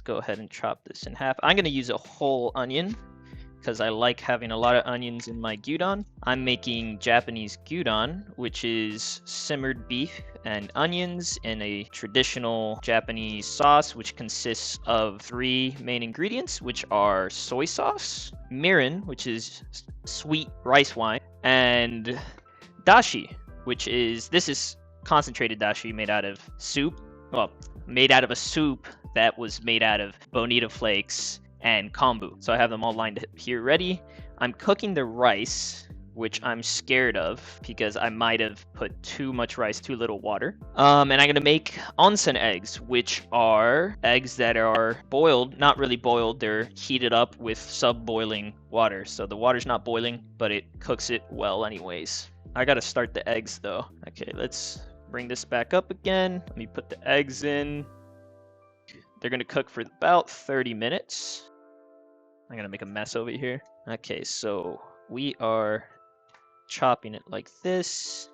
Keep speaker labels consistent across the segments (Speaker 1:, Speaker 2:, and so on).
Speaker 1: go ahead and chop this in half. I'm gonna use a whole onion because I like having a lot of onions in my gyudon. I'm making Japanese gyudon, which is simmered beef and onions in a traditional Japanese sauce, which consists of 3 main ingredients, which are soy sauce, mirin, which is sweet rice wine, and dashi, which is, this is concentrated dashi made out of soup. Well, made out of a soup that was made out of bonito flakes and kombu. So I have them all lined up here ready. I'm cooking the rice, which I'm scared of because I might have put too much rice, too little water. And I'm gonna make onsen eggs, which are eggs that are boiled, not really boiled, they're heated up with sub-boiling water. So the water's not boiling, but it cooks it well anyways. I gotta start the eggs though. Okay, let's bring this back up again. Let me put the eggs in. They're gonna cook for about 30 minutes. I'm gonna make a mess over here. Okay, so we are chopping it like this.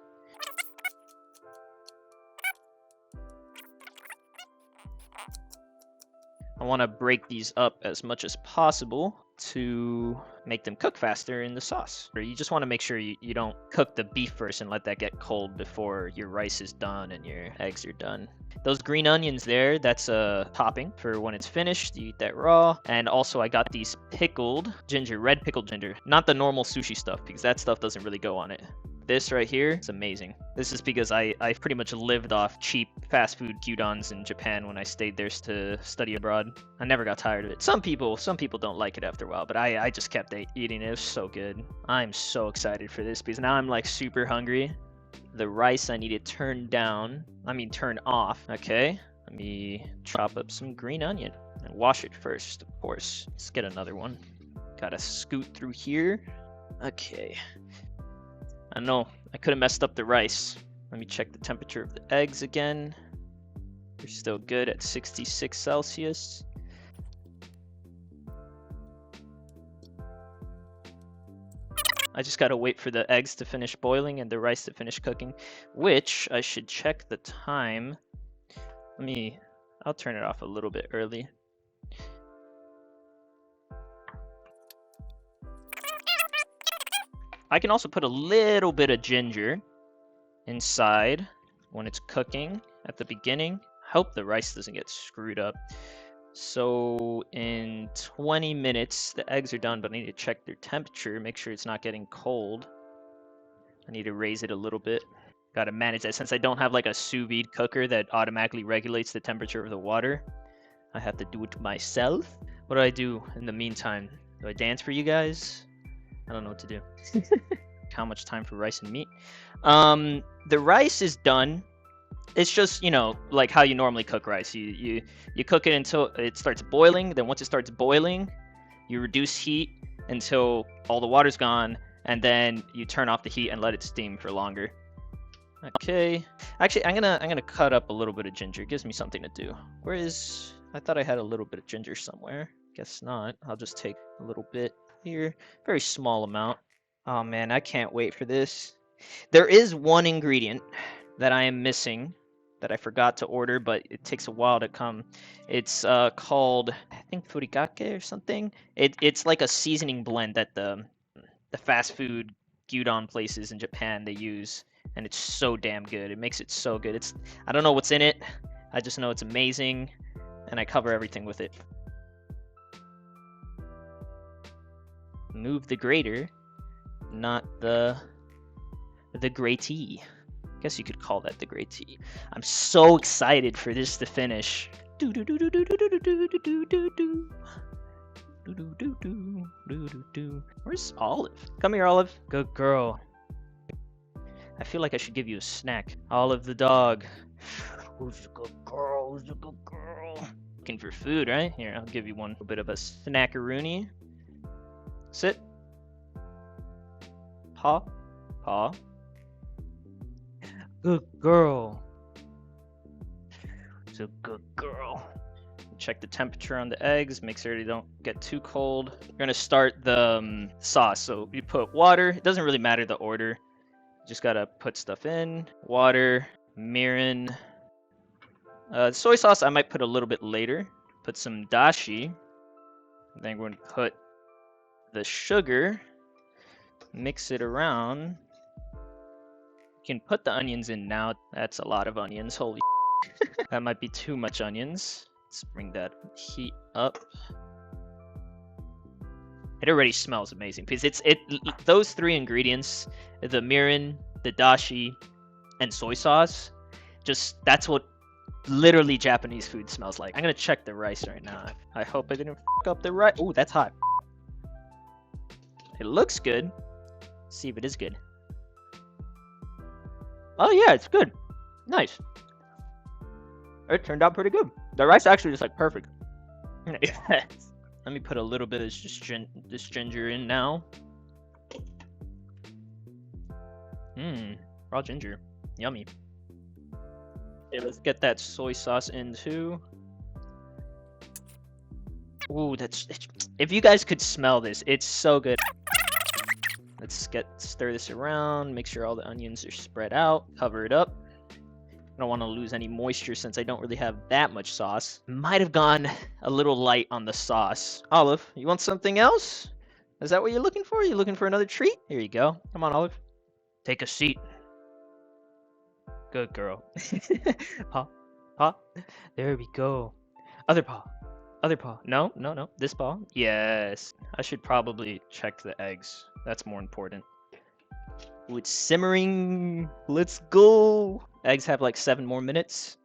Speaker 1: I want to break these up as much as possible to make them cook faster in the sauce. Or you just want to make sure you don't cook the beef first and let that get cold before your rice is done and your eggs are done. Those green onions there, that's a topping for when it's finished. You eat that raw. And also I got these pickled ginger, red pickled ginger. Not the normal sushi stuff, because that stuff doesn't really go on it. This right here is amazing. This is because I pretty much lived off cheap fast food gyudons in Japan when I stayed there to study abroad. I never got tired of it. Some people don't like it after a while, but I just kept eating it. It was so good. I'm so excited for this because now I'm like super hungry. The rice I need to turn off. Okay, let me chop up some green onion and wash it first, of course. Let's get another one. Gotta scoot through here. Okay. I know, I could have messed up the rice. Let me check the temperature of the eggs again. They're still good at 66 Celsius. I just gotta wait for the eggs to finish boiling and the rice to finish cooking, which I should check the time. I'll turn it off a little bit early. I can also put a little bit of ginger inside when it's cooking at the beginning. I hope the rice doesn't get screwed up. So in 20 minutes, the eggs are done, but I need to check their temperature, make sure it's not getting cold. I need to raise it a little bit. Gotta manage that since I don't have like a sous vide cooker that automatically regulates the temperature of the water. I have to do it myself. What do I do in the meantime? Do I dance for you guys? I don't know what to do. How much time for rice and meat? The rice is done. It's just, you know, like how you normally cook rice. You cook it until it starts boiling. Then once it starts boiling, you reduce heat until all the water's gone, and then you turn off the heat and let it steam for longer. Okay. Actually, I'm gonna cut up a little bit of ginger. It gives me something to do. I thought I had a little bit of ginger somewhere. Guess not. I'll just take a little bit here. Very small amount. Oh man, I can't wait for this. There is one ingredient that I am missing that I forgot to order, but it takes a while to come. It's called, I think, furikake or something. It's like a seasoning blend that the fast food gyudon places in Japan they use, and it's so damn good. It makes it so good. I don't know what's in it. I just know it's amazing, and I cover everything with it. Move the grater, not the gratey. I guess you could call that the gratey. I'm so excited for this to finish. Where's Olive? Come here, Olive. Good girl. I feel like I should give you a snack. Olive the dog. Who's a good girl? Who's a good girl? Looking for food, right? Here, I'll give you one. A bit of a snackaroonie. Sit. Paw. Paw. Good girl. It's a good girl. Check the temperature on the eggs. Make sure they don't get too cold. We're going to start the sauce. So you put water. It doesn't really matter the order. Just got to put stuff in. Water, mirin. Soy sauce I might put a little bit later. put some dashi. Then we're going to put the sugar, mix it around. You can put the onions in now. That's a lot of onions. Holy that might be too much onions. Let's bring that heat up. It already smells amazing because those three ingredients, the mirin, the dashi, and soy sauce, that's what literally Japanese food smells like. I'm gonna check the rice right now. I hope I didn't f up the rice. Oh, that's hot. It looks good. Let's see if it is good. Oh yeah, it's good. Nice. It turned out pretty good. The rice actually is like perfect. Let me put a little bit of this ginger in now. Raw ginger. Yummy. Okay, let's get that soy sauce in too. Ooh, if you guys could smell this, it's so good. Let's stir this around, make sure all the onions are spread out, cover it up. I don't want to lose any moisture since I don't really have that much sauce. Might have gone a little light on the sauce. Olive, you want something else? Is that what you're looking for? You looking for another treat? Here you go. Come on, Olive. Take a seat. Good girl. Paw. Paw. There we go. Other paw. Other paw. No, no, no. This paw. Yes. I should probably check the eggs. That's more important. Ooh, it's simmering. Let's go. Eggs have like 7 more minutes.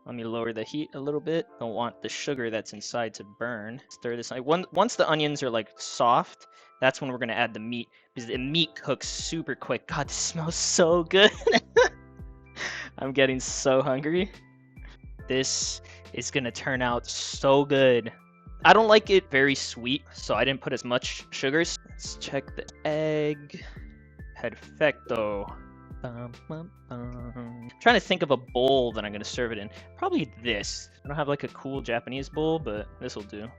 Speaker 1: Let me lower the heat a little bit. Don't want the sugar that's inside to burn. Stir this. Once the onions are like soft, that's when we're gonna add the meat because the meat cooks super quick. God, this smells so good. I'm getting so hungry. This is gonna turn out so good. I don't like it very sweet, so I didn't put as much sugars. Let's check the egg. Perfecto. I'm trying to think of a bowl that I'm going to serve it in. Probably this. I don't have like a cool Japanese bowl, but this will do.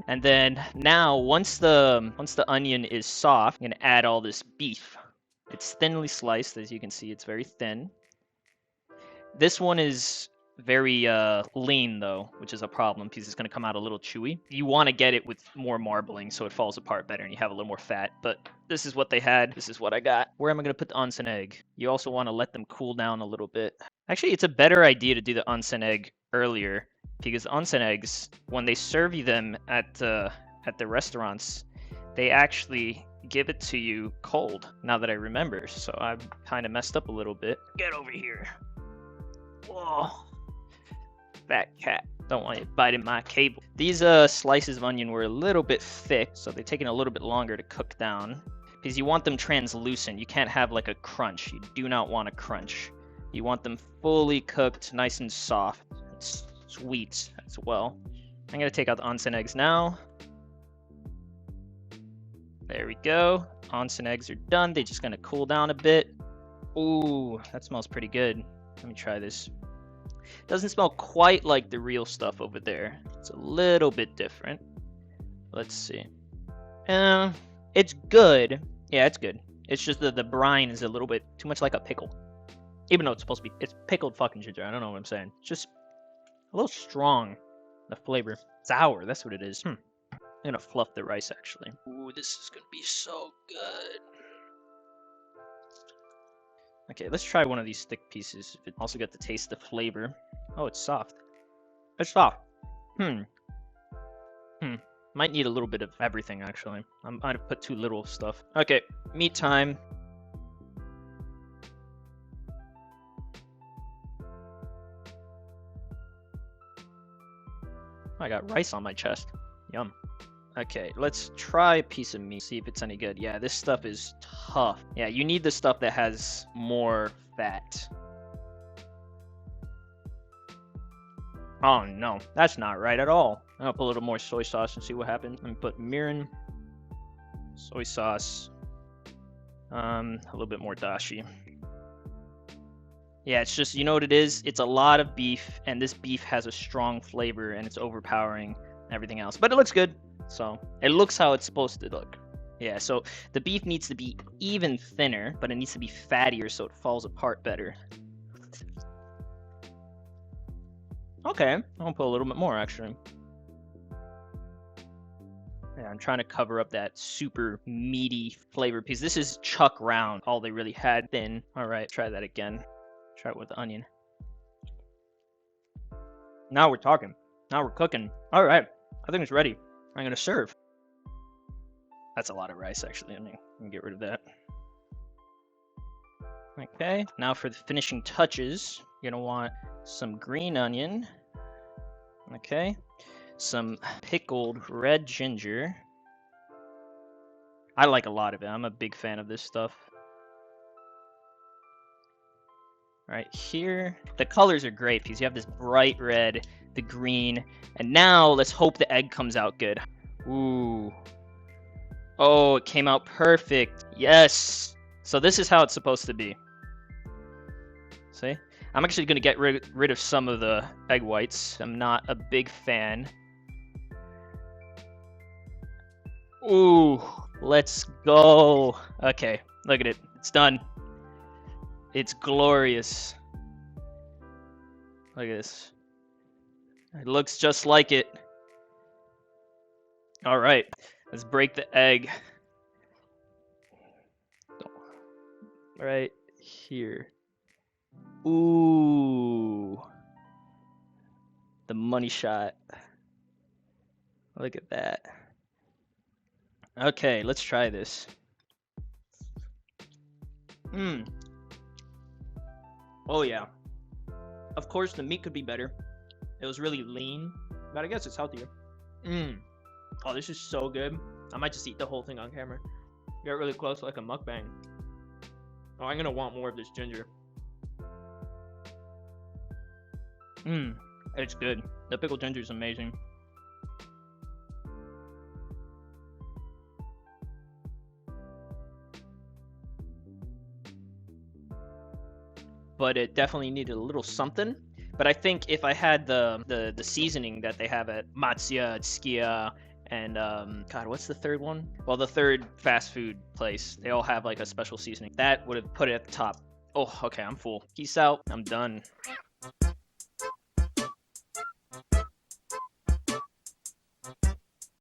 Speaker 1: And then now, once the onion is soft, I'm going to add all this beef. It's thinly sliced, as you can see. It's very thin. This one is very lean though, which is a problem because it's going to come out a little chewy. You want to get it with more marbling so it falls apart better and you have a little more fat, but this is what they had. This is what I got. Where am I going to put the onsen egg? You also want to let them cool down a little bit. Actually, it's a better idea to do the onsen egg earlier because onsen eggs, when they serve you them at the restaurants, they actually give it to you cold, now that I remember. So I kind of messed up a little bit. Get over here. Whoa. Fat cat. Don't want you biting my cable. These slices of onion were a little bit thick, so they're taking a little bit longer to cook down. Because you want them translucent. You can't have like a crunch. You do not want a crunch. You want them fully cooked, nice and soft. And sweet as well. I'm going to take out the onsen eggs now. There we go. Onsen eggs are done. They're just going to cool down a bit. Ooh, that smells pretty good. Let me try this. Doesn't smell quite like the real stuff over there. It's a little bit different. Let's see. It's good. Yeah, it's good. It's just that the brine is a little bit too much like a pickle. Even though it's supposed to be, it's pickled fucking ginger. I don't know what I'm saying. It's just a little strong, the flavor. Sour, that's what it is. I'm gonna fluff the rice actually. Ooh, this is gonna be so good. Okay, let's try one of these thick pieces. It also got to taste the flavor. Oh, it's soft. It's soft. Might need a little bit of everything, actually. I might have put too little stuff. Okay, meat time. I got rice on my chest. Yum. Okay, let's try a piece of meat, see if it's any good. Yeah, this stuff is tough. Yeah, you need the stuff that has more fat. Oh no, that's not right at all. I'm gonna put a little more soy sauce and see what happens. Let me put mirin, soy sauce, a little bit more dashi. Yeah, it's just, you know what it is? It's a lot of beef, and this beef has a strong flavor, and it's overpowering everything else. But it looks good. So it looks how it's supposed to look. Yeah, so the beef needs to be even thinner, but it needs to be fattier so it falls apart better. Okay, I'll put a little bit more actually. Yeah, I'm trying to cover up that super meaty flavor piece. This is chuck round, all they really had thin. All right, try that again. Try it with the onion. Now we're talking. Now we're cooking. All right, I think it's ready. I'm gonna serve. That's a lot of rice actually. I'm gonna get rid of that. Okay, now for the finishing touches, you're gonna want some green onion. Okay, some pickled red ginger. I like a lot of it. I'm a big fan of this stuff. Right here, the colors are great because you have this bright red, the green, and now let's hope the egg comes out good. Ooh. Oh, it came out perfect. Yes. So this is how it's supposed to be. See? I'm actually going to get rid of some of the egg whites. I'm not a big fan. Ooh, let's go. Okay, look at it. It's done. It's glorious. Look at this. It looks just like it. All right, let's break the egg. Right here. Ooh. The money shot. Look at that. Okay, let's try this. Oh yeah. Of course, the meat could be better. It was really lean, but I guess it's healthier. Oh, this is so good. I might just eat the whole thing on camera. Get really close like a mukbang. Oh, I'm gonna want more of this ginger. It's good. The pickled ginger is amazing. But it definitely needed a little something. But I think if I had the seasoning that they have at Matsuya, Tsukiya, and God, what's the third one? Well, the third fast food place, they all have like a special seasoning. That would have put it at the top. Oh, okay, I'm full. Peace out. I'm done.